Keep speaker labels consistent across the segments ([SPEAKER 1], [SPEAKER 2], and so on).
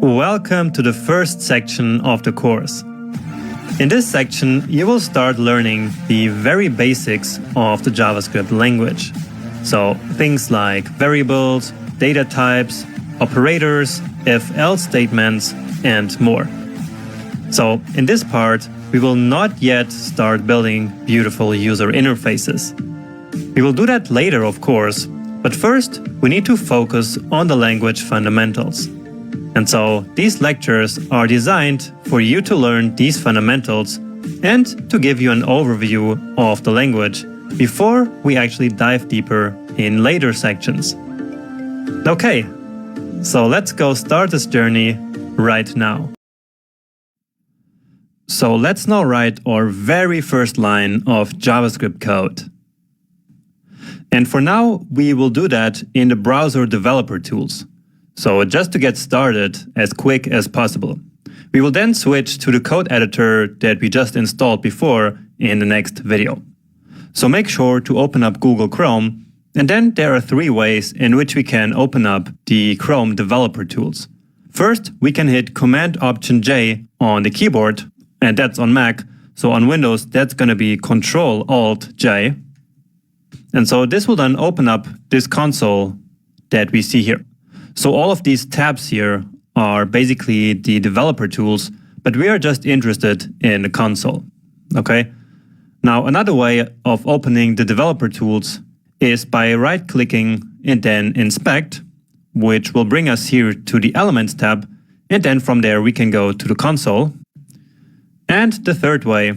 [SPEAKER 1] Welcome to the first section of the course. In this section, you will start learning the very basics of the JavaScript language. So things like variables, data types, operators, if-else statements, and more. So in this part, we will not yet start building beautiful user interfaces. We will do that later, of course, but first we need to focus on the language fundamentals. And so these lectures are designed for you to learn these fundamentals and to give you an overview of the language before we actually dive deeper in later sections. Okay, so let's go start this journey right now. So let's now write our very first line of JavaScript code. And for now, we will do that in the browser developer tools. So just to get started as quick as possible. We will then switch to the code editor that we just installed before in the next video. So make sure to open up Google Chrome, and then there are three ways in which we can open up the Chrome developer tools. First, we can hit Command-Option-J on the keyboard, and that's on Mac. So on Windows, that's going to be Control-Alt-J. And so this will then open up this console that we see here. So all of these tabs here are basically the developer tools, but we are just interested in the console. Okay. Now another way of opening the developer tools is by right-clicking and then inspect, which will bring us here to the Elements tab, and then from there we can go to the console. And the third way,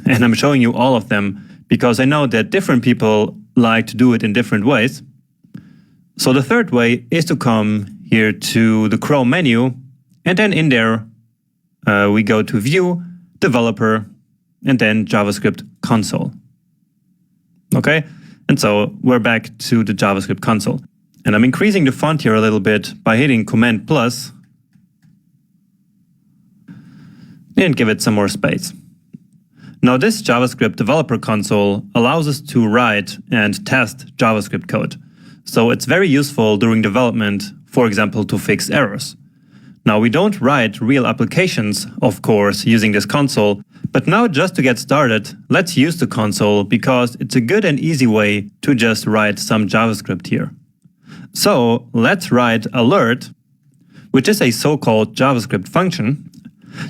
[SPEAKER 1] and I'm showing you all of them because I know that different people like to do it in different ways. So the third way is to come here to the Chrome menu, and then in there we go to View, Developer, and then JavaScript Console. Okay, and so we're back to the JavaScript console. And I'm increasing the font here a little bit by hitting Command+, and give it some more space. Now this JavaScript developer console allows us to write and test JavaScript code. So it's very useful during development, for example, to fix errors. Now we don't write real applications, of course, using this console, but now just to get started, let's use the console because it's a good and easy way to just write some JavaScript here. So let's write alert, which is a so-called JavaScript function,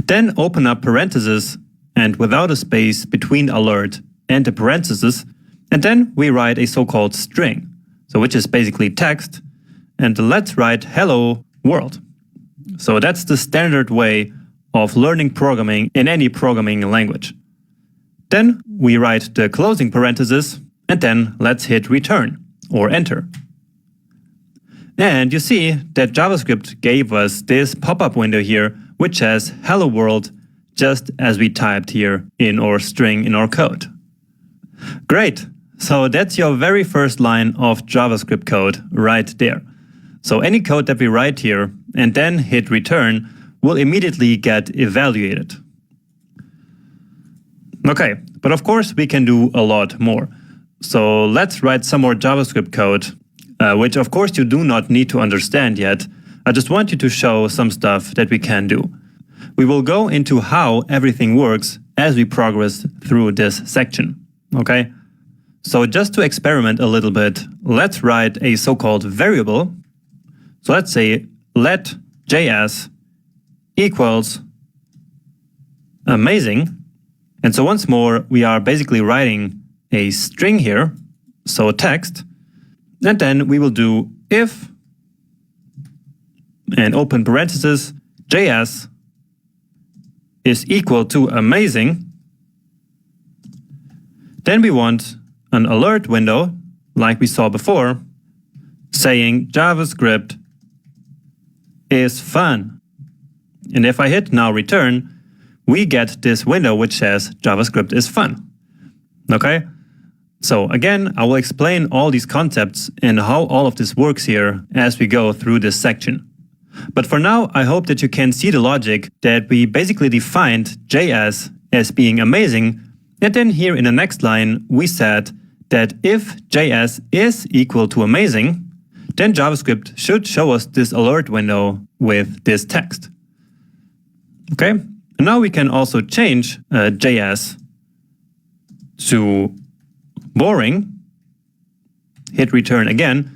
[SPEAKER 1] then open up parentheses and without a space between alert and the parentheses, and then we write a so-called string. So which is basically text, and let's write hello world. So that's the standard way of learning programming in any programming language. Then we write the closing parenthesis, and then let's hit return or enter. And you see that JavaScript gave us this pop-up window here, which says hello world, just as we typed here in our string in our code. Great. So that's your very first line of JavaScript code right there. So any code that we write here and then hit return will immediately get evaluated. Okay, but of course we can do a lot more. So let's write some more JavaScript code, which of course you do not need to understand yet. I just want you to show some stuff that we can do. We will go into how everything works as we progress through this section. Okay? So just to experiment a little bit, let's write a so-called variable. So let's say let JS equals amazing. And so once more, we are basically writing a string here, so text. And then we will do if and open parenthesis JS is equal to amazing. Then we want an alert window, like we saw before, saying JavaScript is fun. And if I hit now return, we get this window which says JavaScript is fun. Okay? So again, I will explain all these concepts and how all of this works here as we go through this section. But for now, I hope that you can see the logic that we basically defined JS as being amazing, and then here in the next line, we said that if JS is equal to amazing, then JavaScript should show us this alert window with this text. Okay, and now we can also change JS to boring, hit return again,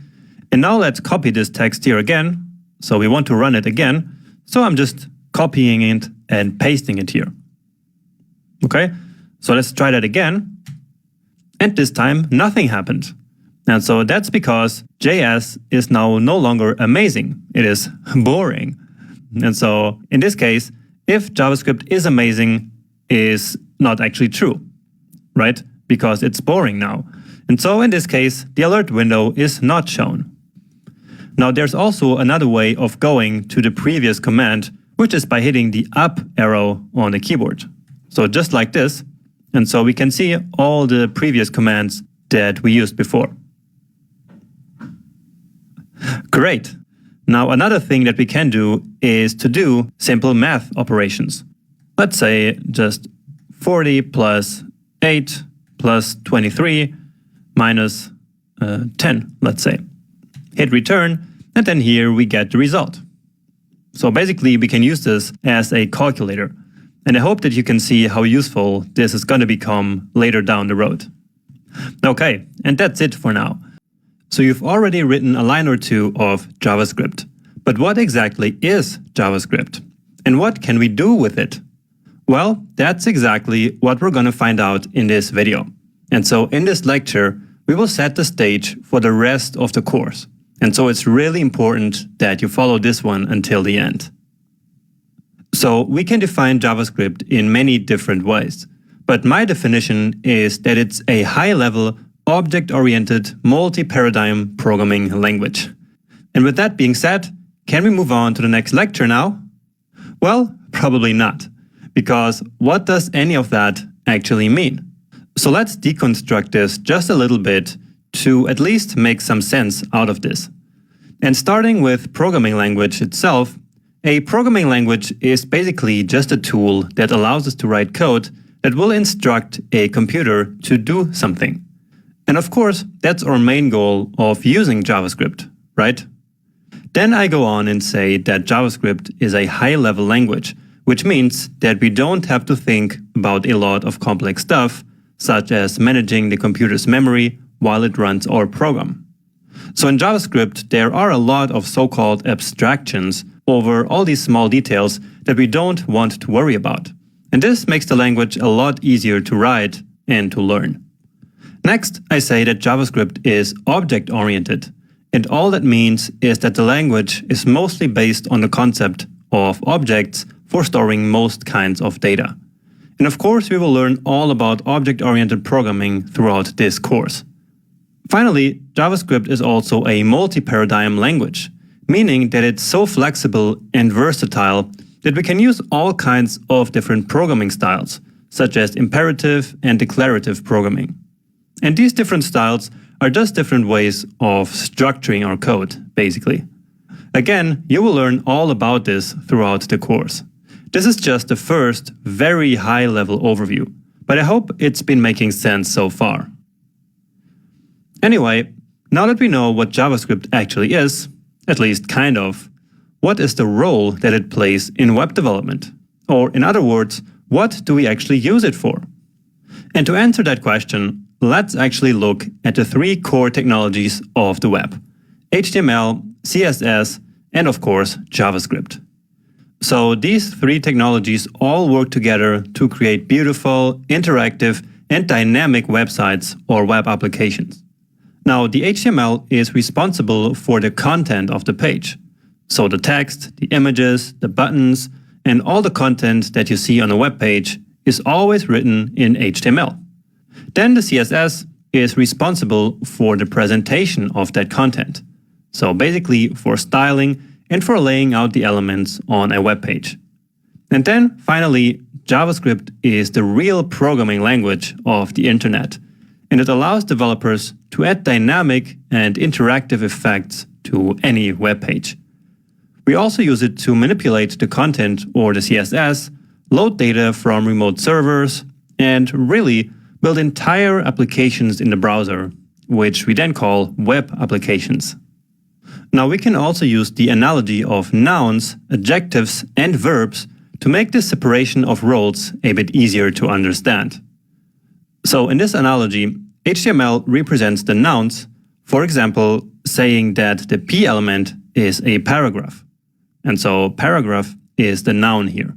[SPEAKER 1] and now let's copy this text here again. So we want to run it again, so I'm just copying it and pasting it here. Okay, so let's try that again, and this time nothing happened. And so that's because JS is now no longer amazing, it is boring. And so in this case, if JavaScript is amazing is not actually true, right? Because it's boring now. And so in this case, the alert window is not shown. Now there's also another way of going to the previous command, which is by hitting the up arrow on the keyboard. So just like this. And so we can see all the previous commands that we used before. Great. Now another thing that we can do is to do simple math operations. Let's say just 40 plus 8 plus 23 minus 10, let's say. Hit return, and then here we get the result. So basically we can use this as a calculator. And I hope that you can see how useful this is going to become later down the road. Okay, and that's it for now. So you've already written a line or two of JavaScript. But what exactly is JavaScript? And what can we do with it? Well, that's exactly what we're going to find out in this video. And so in this lecture, we will set the stage for the rest of the course. And so it's really important that you follow this one until the end. So we can define JavaScript in many different ways. But my definition is that it's a high-level, object-oriented, multi-paradigm programming language. And with that being said, can we move on to the next lecture now? Well, probably not. Because what does any of that actually mean? So let's deconstruct this just a little bit to at least make some sense out of this. And starting with programming language itself, a programming language is basically just a tool that allows us to write code that will instruct a computer to do something. And of course, that's our main goal of using JavaScript, right? Then I go on and say that JavaScript is a high-level language, which means that we don't have to think about a lot of complex stuff, such as managing the computer's memory while it runs our program. So in JavaScript, there are a lot of so-called abstractions over all these small details that we don't want to worry about. And this makes the language a lot easier to write and to learn. Next, I say that JavaScript is object-oriented. And all that means is that the language is mostly based on the concept of objects for storing most kinds of data. And of course, we will learn all about object-oriented programming throughout this course. Finally, JavaScript is also a multi-paradigm language, meaning that it's so flexible and versatile that we can use all kinds of different programming styles, such as imperative and declarative programming. And these different styles are just different ways of structuring our code, basically. Again, you will learn all about this throughout the course. This is just the first, very high-level overview, but I hope it's been making sense so far. Anyway, now that we know what JavaScript actually is, at least kind of, what is the role that it plays in web development? Or in other words, what do we actually use it for? And to answer that question, let's actually look at the three core technologies of the web: HTML, CSS, and of course, JavaScript. So these three technologies all work together to create beautiful, interactive, and dynamic websites or web applications. Now, the HTML is responsible for the content of the page. So the text, the images, the buttons, and all the content that you see on a web page is always written in HTML. Then the CSS is responsible for the presentation of that content. So basically for styling and for laying out the elements on a web page. And then finally, JavaScript is the real programming language of the internet. And it allows developers to add dynamic and interactive effects to any web page. We also use it to manipulate the content or the CSS, load data from remote servers, and really build entire applications in the browser, which we then call web applications. Now we can also use the analogy of nouns, adjectives, and verbs to make this separation of roles a bit easier to understand. So in this analogy, HTML represents the nouns, for example, saying that the P element is a paragraph. And so paragraph is the noun here.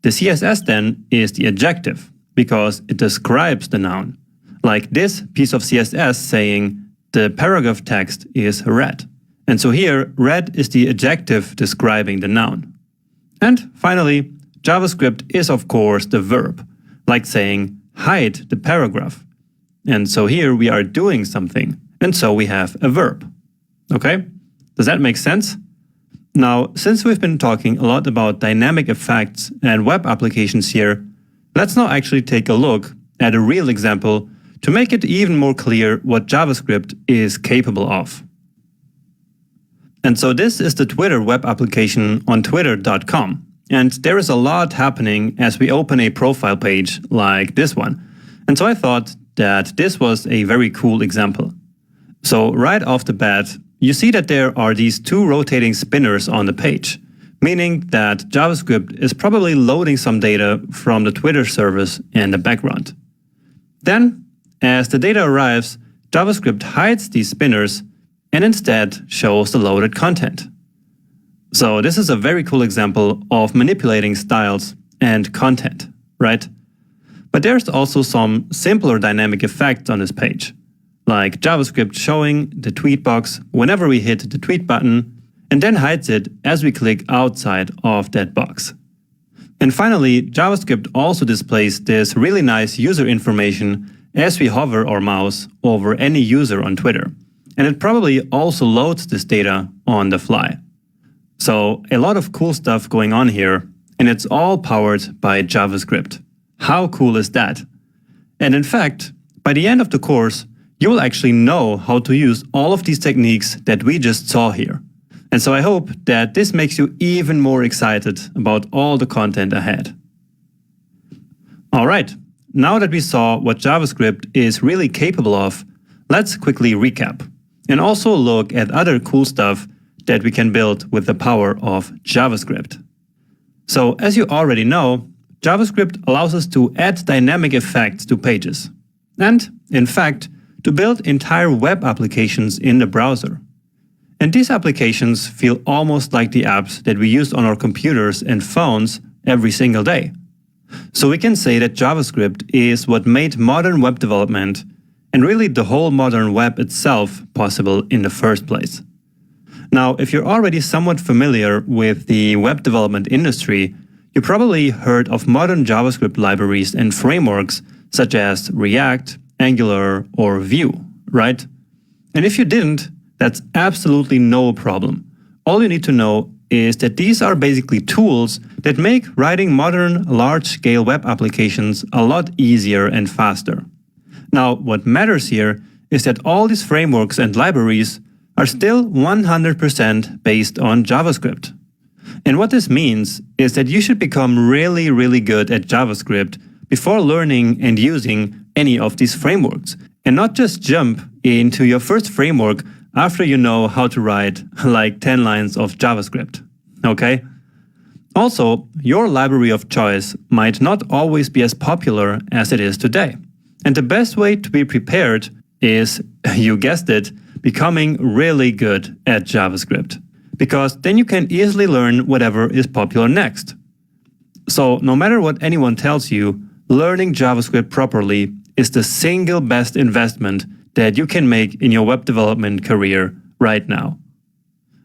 [SPEAKER 1] The CSS then is the adjective, because it describes the noun. Like this piece of CSS saying the paragraph text is red. And so here, red is the adjective describing the noun. And finally, JavaScript is of course the verb, like saying hide the paragraph. And so here we are doing something, and so we have a verb. Okay? Does that make sense? Now, since we've been talking a lot about dynamic effects and web applications here, let's now actually take a look at a real example to make it even more clear what JavaScript is capable of. And so this is the Twitter web application on twitter.com. And there is a lot happening as we open a profile page like this one. And so I thought that this was a very cool example. So right off the bat, you see that there are these two rotating spinners on the page, meaning that JavaScript is probably loading some data from the Twitter service in the background. Then, as the data arrives, JavaScript hides these spinners and instead shows the loaded content. So this is a very cool example of manipulating styles and content, right? But there's also some simpler dynamic effects on this page, like JavaScript showing the tweet box whenever we hit the tweet button and then hides it as we click outside of that box. And finally, JavaScript also displays this really nice user information as we hover our mouse over any user on Twitter. And it probably also loads this data on the fly. So a lot of cool stuff going on here, and it's all powered by JavaScript. How cool is that? And in fact, by the end of the course, you will actually know how to use all of these techniques that we just saw here. And so I hope that this makes you even more excited about all the content ahead. Alright, now that we saw what JavaScript is really capable of, let's quickly recap and also look at other cool stuff that we can build with the power of JavaScript. So as you already know, JavaScript allows us to add dynamic effects to pages. And, in fact, to build entire web applications in the browser. And these applications feel almost like the apps that we use on our computers and phones every single day. So we can say that JavaScript is what made modern web development and really the whole modern web itself possible in the first place. Now, if you're already somewhat familiar with the web development industry, you probably heard of modern JavaScript libraries and frameworks such as React, Angular, or Vue, right? And if you didn't, that's absolutely no problem. All you need to know is that these are basically tools that make writing modern, large-scale web applications a lot easier and faster. Now, what matters here is that all these frameworks and libraries are still 100% based on JavaScript. And what this means is that you should become really, really good at JavaScript before learning and using any of these frameworks, and not just jump into your first framework after you know how to write like 10 lines of JavaScript, okay? Also, your library of choice might not always be as popular as it is today. And the best way to be prepared is, you guessed it, becoming really good at JavaScript. Because then you can easily learn whatever is popular next. So no matter what anyone tells you, learning JavaScript properly is the single best investment that you can make in your web development career right now.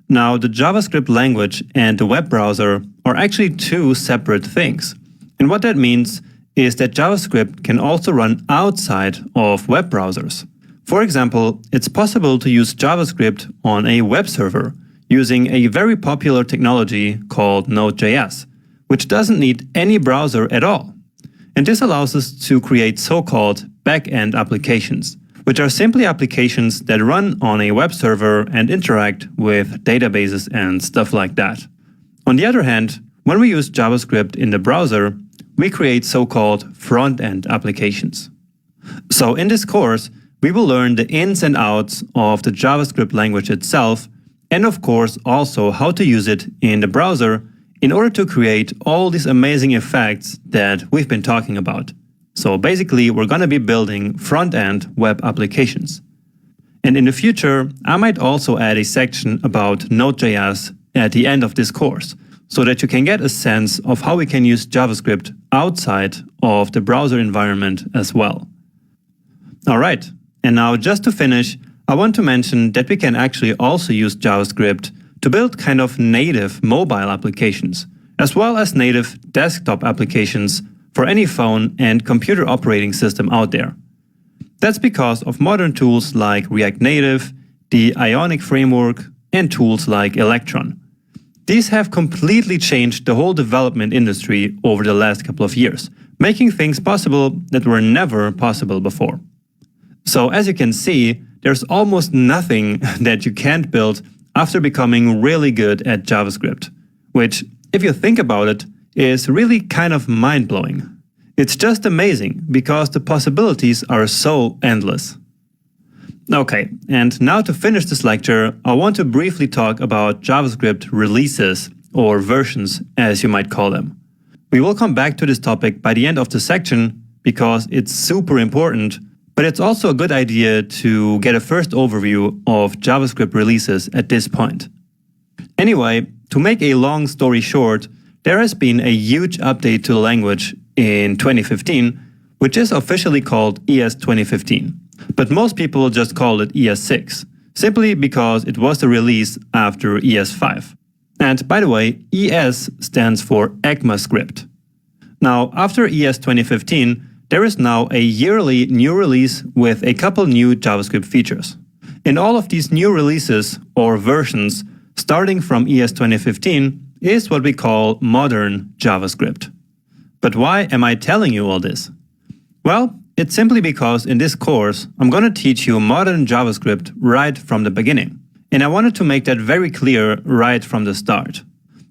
[SPEAKER 1] Now, the JavaScript language and the web browser are actually two separate things. And what that means is that JavaScript can also run outside of web browsers. For example, it's possible to use JavaScript on a web server using a very popular technology called Node.js, which doesn't need any browser at all. And this allows us to create so-called back-end applications, which are simply applications that run on a web server and interact with databases and stuff like that. On the other hand, when we use JavaScript in the browser, we create so-called front-end applications. So in this course, we will learn the ins and outs of the JavaScript language itself and of course also how to use it in the browser in order to create all these amazing effects that we've been talking about. So basically, we're going to be building front-end web applications. And in the future, I might also add a section about Node.js at the end of this course, so that you can get a sense of how we can use JavaScript outside of the browser environment as well. Alright, and now just to finish, I want to mention that we can actually also use JavaScript to build kind of native mobile applications, as well as native desktop applications for any phone and computer operating system out there. That's because of modern tools like React Native, the Ionic framework, and tools like Electron. These have completely changed the whole development industry over the last couple of years, making things possible that were never possible before. So as you can see, there's almost nothing that you can't build after becoming really good at JavaScript, which, if you think about it, is really kind of mind-blowing. It's just amazing because the possibilities are so endless. Okay, and now to finish this lecture, I want to briefly talk about JavaScript releases, or versions as you might call them. We will come back to this topic by the end of the section because it's super important, but it's also a good idea to get a first overview of JavaScript releases at this point. Anyway, to make a long story short, there has been a huge update to the language in 2015, which is officially called ES 2015. But most people just call it ES6, simply because it was the release after ES5. And by the way, ES stands for ECMAScript. Now, after ES 2015, there is now a yearly new release with a couple new JavaScript features. In all of these new releases, or versions, starting from ES 2015, is what we call modern JavaScript. But why am I telling you all this? Well, it's simply because in this course, I'm going to teach you modern JavaScript right from the beginning. And I wanted to make that very clear right from the start.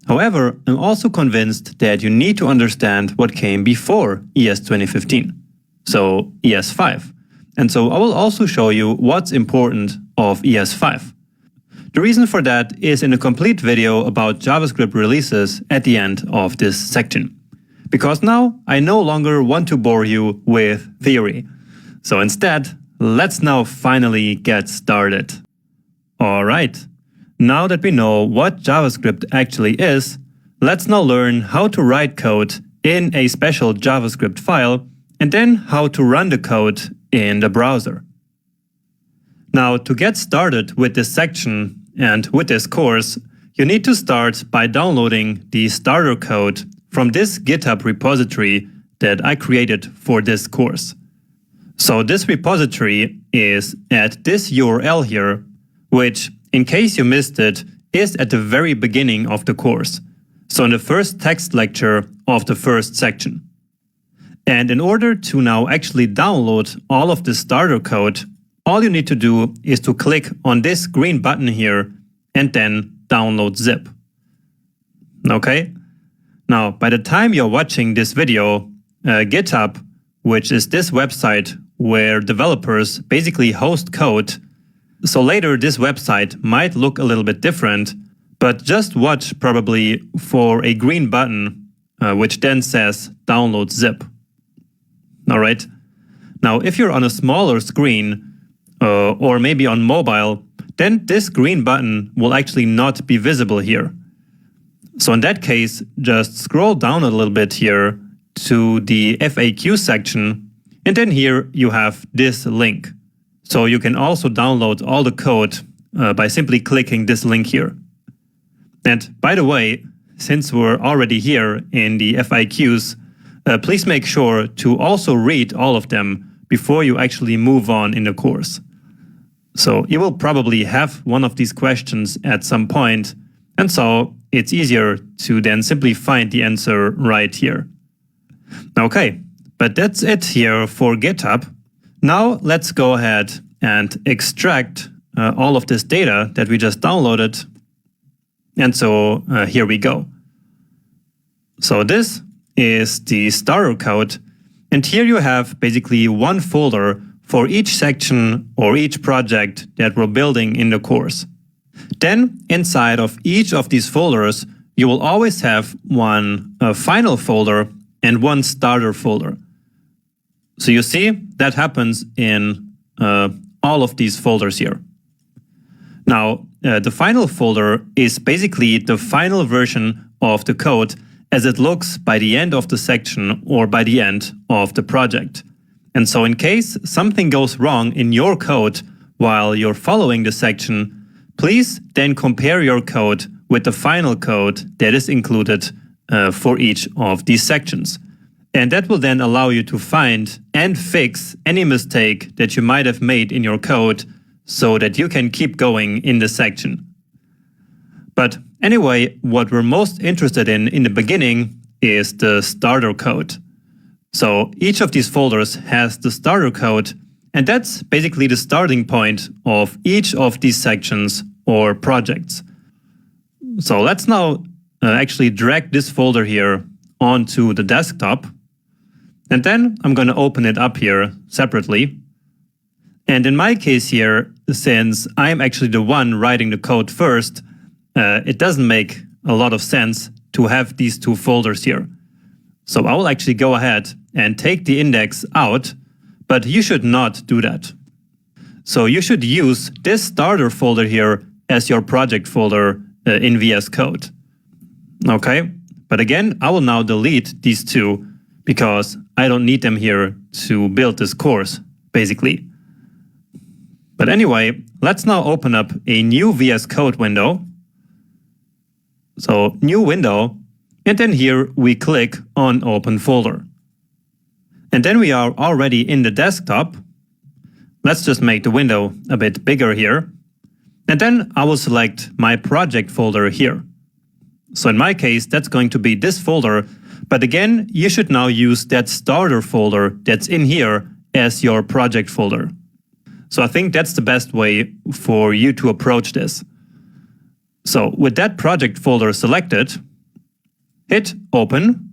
[SPEAKER 1] However, I'm also convinced that you need to understand what came before ES 2015, so ES5. And so I will also show you what's important of ES5. The reason for that is in a complete video about JavaScript releases at the end of this section. Because now I no longer want to bore you with theory. So instead, let's now finally get started. Alright. Now that we know what JavaScript actually is, let's now learn how to write code in a special JavaScript file and then how to run the code in the browser. Now, to get started with this section and with this course, you need to start by downloading the starter code from this GitHub repository that I created for this course. So this repository is at this URL here, which, in case you missed it, is at the very beginning of the course, so in the first text lecture of the first section. And in order to now actually download all of the starter code, all you need to do is to click on this green button here and then download zip. Okay? Now, by the time you're watching this video, GitHub, which is this website where developers basically host code, so later this website might look a little bit different, but just watch probably for a green button, which then says download zip. Alright. Now, if you're on a smaller screen, or maybe on mobile, then this green button will actually not be visible here. So in that case, just scroll down a little bit here to the FAQ section, and then here you have this link. So you can also download all the code by simply clicking this link here. And by the way, since we're already here in the FAQs, please make sure to also read all of them before you actually move on in the course. So you will probably have one of these questions at some point, and so it's easier to then simply find the answer right here. Okay, but that's it here for GitHub. Now let's go ahead and extract all of this data that we just downloaded. And so here we go. So this is the starter code. And here you have basically one folder for each section or each project that we're building in the course. Then inside of each of these folders, you will always have one final folder and one starter folder. So you see that happens in all of these folders here. Now, the final folder is basically the final version of the code as it looks by the end of the section or by the end of the project. And so in case something goes wrong in your code while you're following the section, please then compare your code with the final code that is included for each of these sections. And that will then allow you to find and fix any mistake that you might have made in your code so that you can keep going in the section. But anyway, what we're most interested in the beginning is the starter code. So each of these folders has the starter code, and that's basically the starting point of each of these sections or projects. So let's now actually drag this folder here onto the desktop. And then I'm going to open it up here separately. And in my case here, since I'm actually the one writing the code first, it doesn't make a lot of sense to have these two folders here. So I will actually go ahead and take the index out, but you should not do that. So you should use this starter folder here as your project folder in VS Code. Okay, but again, I will now delete these two because I don't need them here to build this course, basically. But anyway, let's now open up a new VS Code window. So new window, and then here we click on Open Folder. And then we are already in the desktop. Let's just make the window a bit bigger here. And then I will select my project folder here. So in my case, that's going to be this folder. But again, you should now use that starter folder that's in here as your project folder. So I think that's the best way for you to approach this. So with that project folder selected, hit Open.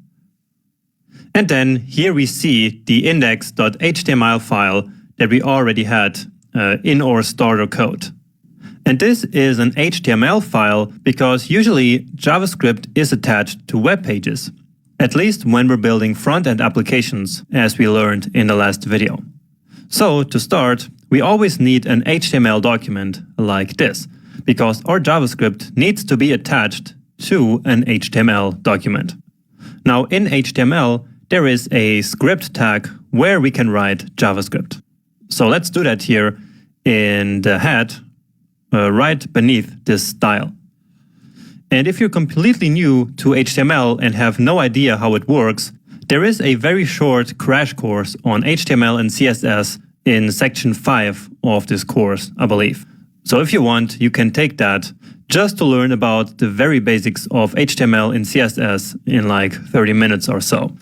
[SPEAKER 1] And then here we see the index.html file that we already had in our starter code. And this is an HTML file because usually JavaScript is attached to web pages, at least when we're building front-end applications, as we learned in the last video. So to start, we always need an HTML document like this, because our JavaScript needs to be attached to an HTML document. Now in HTML, there is a script tag where we can write JavaScript. So let's do that here in the head, right beneath this style. And if you're completely new to HTML and have no idea how it works, there is a very short crash course on HTML and CSS in section 5 of this course, I believe. So if you want, you can take that just to learn about the very basics of HTML and CSS in like 30 minutes or so.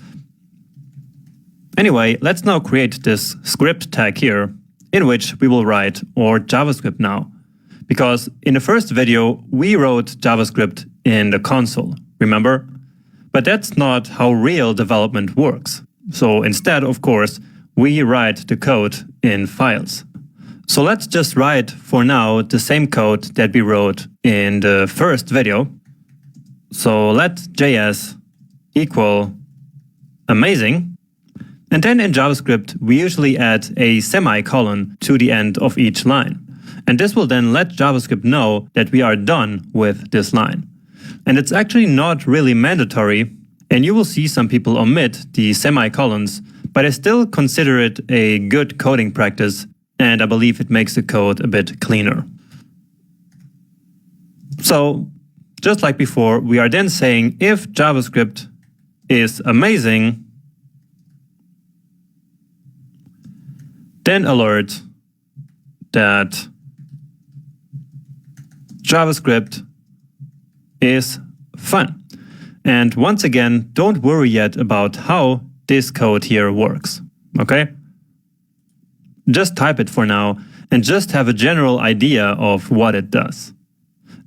[SPEAKER 1] Anyway, let's now create this script tag here in which we will write our JavaScript now. Because in the first video, we wrote JavaScript in the console, remember? But that's not how real development works. So instead, of course, we write the code in files. So let's just write for now the same code that we wrote in the first video. So let JS equal amazing. And then in JavaScript, we usually add a semicolon to the end of each line. And this will then let JavaScript know that we are done with this line. And it's actually not really mandatory, and you will see some people omit the semicolons, but I still consider it a good coding practice, and I believe it makes the code a bit cleaner. So, just like before, we are then saying if JavaScript is amazing, then alert that JavaScript is fun. And once again, don't worry yet about how this code here works, okay? Just type it for now and just have a general idea of what it does.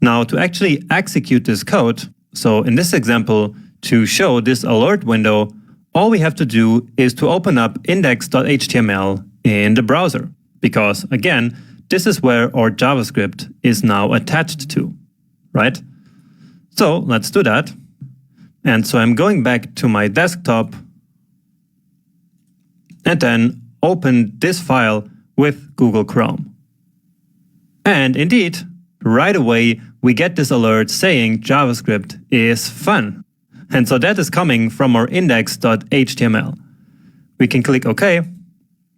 [SPEAKER 1] Now to actually execute this code, so in this example, to show this alert window, all we have to do is to open up index.html in the browser. Because again, this is where our JavaScript is now attached to, right? So let's do that. And so I'm going back to my desktop and then open this file with Google Chrome. And indeed, right away, we get this alert saying JavaScript is fun. And so that is coming from our index.html. We can click OK,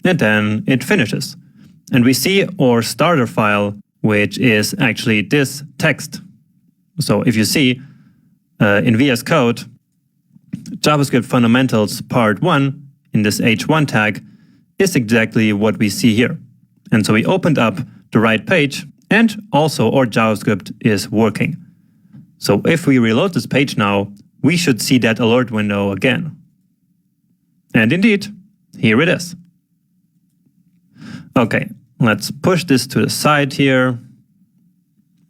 [SPEAKER 1] and then it finishes. And we see our starter file, which is actually this text. So if you see in VS Code, JavaScript Fundamentals Part 1 in this H1 tag is exactly what we see here. And so we opened up the right page, and also our JavaScript is working. So if we reload this page now, we should see that alert window again. And indeed, here it is. Okay, let's push this to the side here.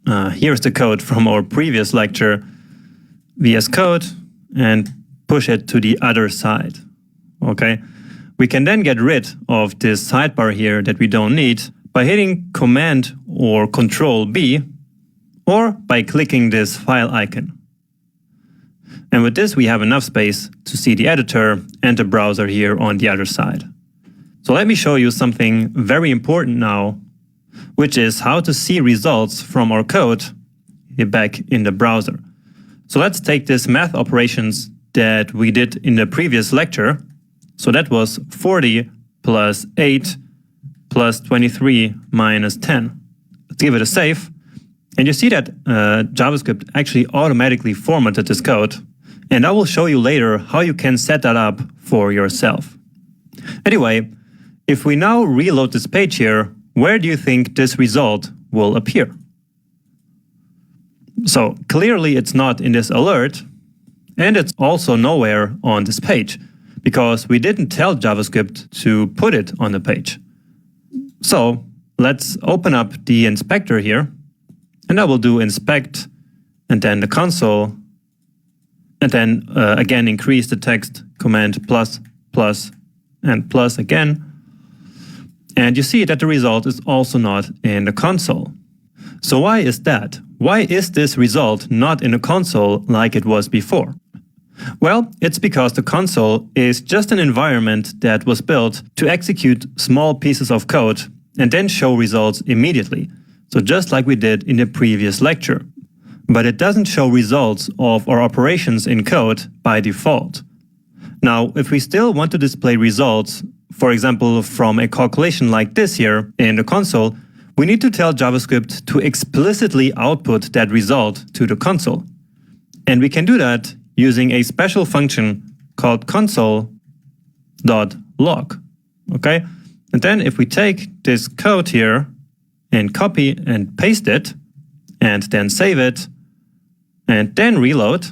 [SPEAKER 1] Here's the code from our previous lecture, VS Code, and push it to the other side. Okay, we can then get rid of this sidebar here that we don't need by hitting Command or Control B, or by clicking this file icon. And with this, we have enough space to see the editor and the browser here on the other side. So let me show you something very important now, which is how to see results from our code back in the browser. So let's take this math operations that we did in the previous lecture. So that was 40 plus 8 plus 23 minus 10. Let's give it a save. And you see that JavaScript actually automatically formatted this code. And I will show you later how you can set that up for yourself. Anyway, if we now reload this page here, where do you think this result will appear? So clearly it's not in this alert, and it's also nowhere on this page, because we didn't tell JavaScript to put it on the page. So let's open up the inspector here, and I will do inspect, and then the console, and then again increase the text, command plus, plus, and plus again. And you see that the result is also not in the console. So why is that? Why is this result not in the console like it was before? Well, it's because the console is just an environment that was built to execute small pieces of code and then show results immediately. So just like we did in the previous lecture. But it doesn't show results of our operations in code by default. Now, if we still want to display results, for example, from a calculation like this here in the console, we need to tell JavaScript to explicitly output that result to the console. And we can do that using a special function called console.log. Okay? And then if we take this code here and copy and paste it, and then save it, and then reload,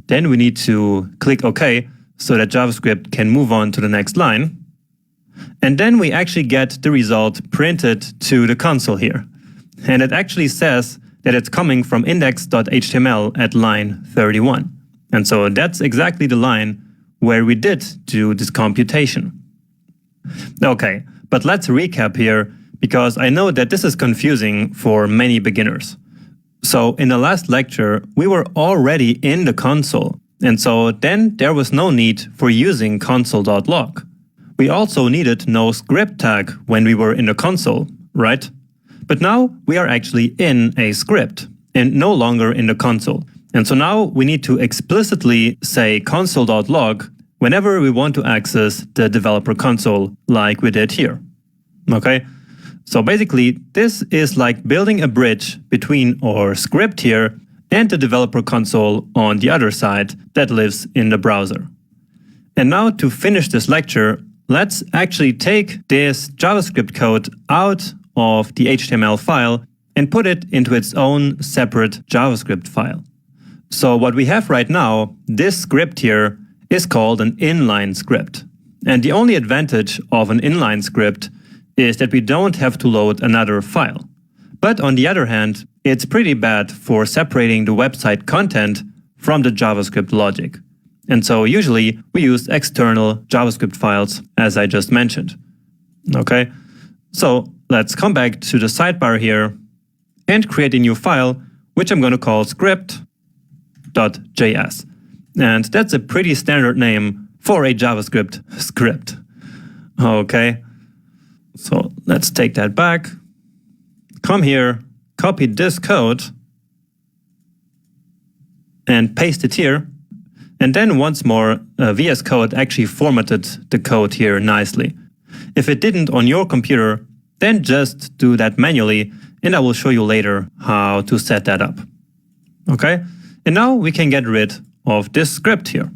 [SPEAKER 1] then we need to click OK so that JavaScript can move on to the next line. And then we actually get the result printed to the console here. And it actually says that it's coming from index.html at line 31. And so that's exactly the line where we did do this computation. Okay, but let's recap here, because I know that this is confusing for many beginners. So in the last lecture, we were already in the console. And so then there was no need for using console.log. We also needed no script tag when we were in the console, right? But now we are actually in a script and no longer in the console. And so now we need to explicitly say console.log whenever we want to access the developer console like we did here. Okay? So basically, this is like building a bridge between our script here and the developer console on the other side that lives in the browser. And now to finish this lecture, let's actually take this JavaScript code out of the HTML file and put it into its own separate JavaScript file. So what we have right now, this script here, is called an inline script. And the only advantage of an inline script is that we don't have to load another file. But on the other hand, it's pretty bad for separating the website content from the JavaScript logic. And so usually we use external JavaScript files, as I just mentioned. Okay, so let's come back to the sidebar here and create a new file, which I'm going to call script.js. And that's a pretty standard name for a JavaScript script. Okay, so let's take that back. Come here, copy this code, and paste it here. And then once more, VS Code actually formatted the code here nicely. If it didn't on your computer, then just do that manually, and I will show you later how to set that up. Okay, and now we can get rid of this script here.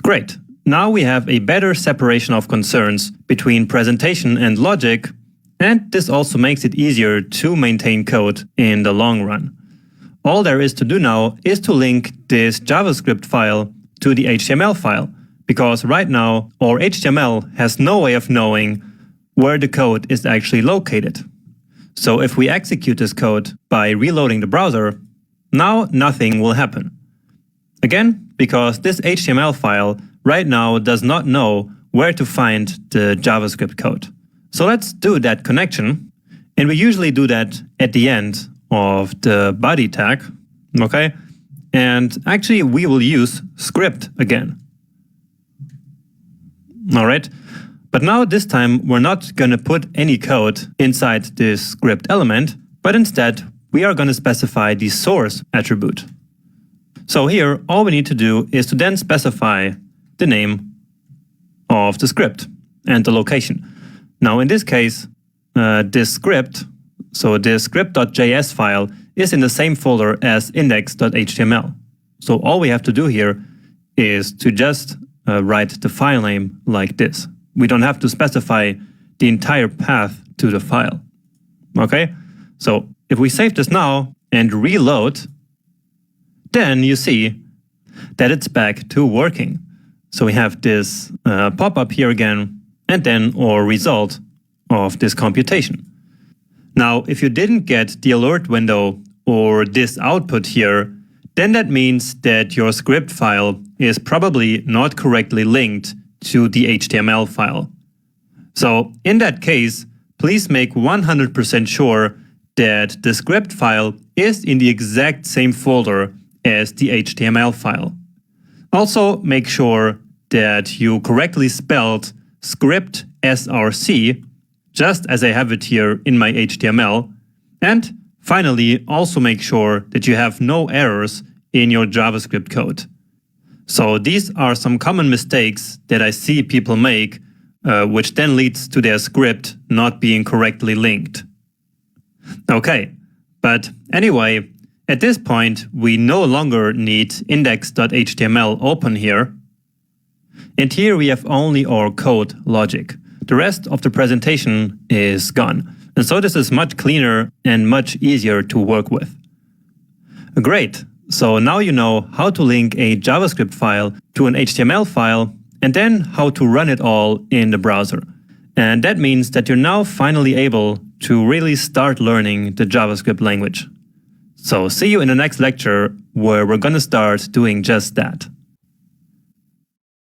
[SPEAKER 1] Great, now we have a better separation of concerns between presentation and logic, and this also makes it easier to maintain code in the long run. All there is to do now is to link this JavaScript file to the HTML file, because right now our HTML has no way of knowing where the code is actually located. So if we execute this code by reloading the browser, now nothing will happen. Again, because this HTML file right now does not know where to find the JavaScript code. So let's do that connection, and we usually do that at the end of the body tag, okay? And actually we will use script again. All right, but now this time we're not going to put any code inside this script element, but instead we are going to specify the source attribute. So here all we need to do is to then specify the name of the script and the location. Now in this case, this script, so this script.js file is in the same folder as index.html. So all we have to do here is to just write the file name like this. We don't have to specify the entire path to the file. Okay, so if we save this now and reload, then you see that it's back to working. So we have this pop-up here again, and then our result of this computation. Now, if you didn't get the alert window or this output here, then that means that your script file is probably not correctly linked to the HTML file. So in that case, please make 100% sure that the script file is in the exact same folder as the HTML file. Also, make sure that you correctly spelled script src, just as I have it here in my HTML. And finally, also make sure that you have no errors in your JavaScript code. So these are some common mistakes that I see people make, which then leads to their script not being correctly linked. Okay, but anyway, at this point, we no longer need index.html open here. And here we have only our code logic. The rest of the presentation is gone. And so this is much cleaner and much easier to work with. Great. So now you know how to link a JavaScript file to an HTML file and then how to run it all in the browser. And that means that you're now finally able to really start learning the JavaScript language. So see you in the next lecture where we're going to start doing just that.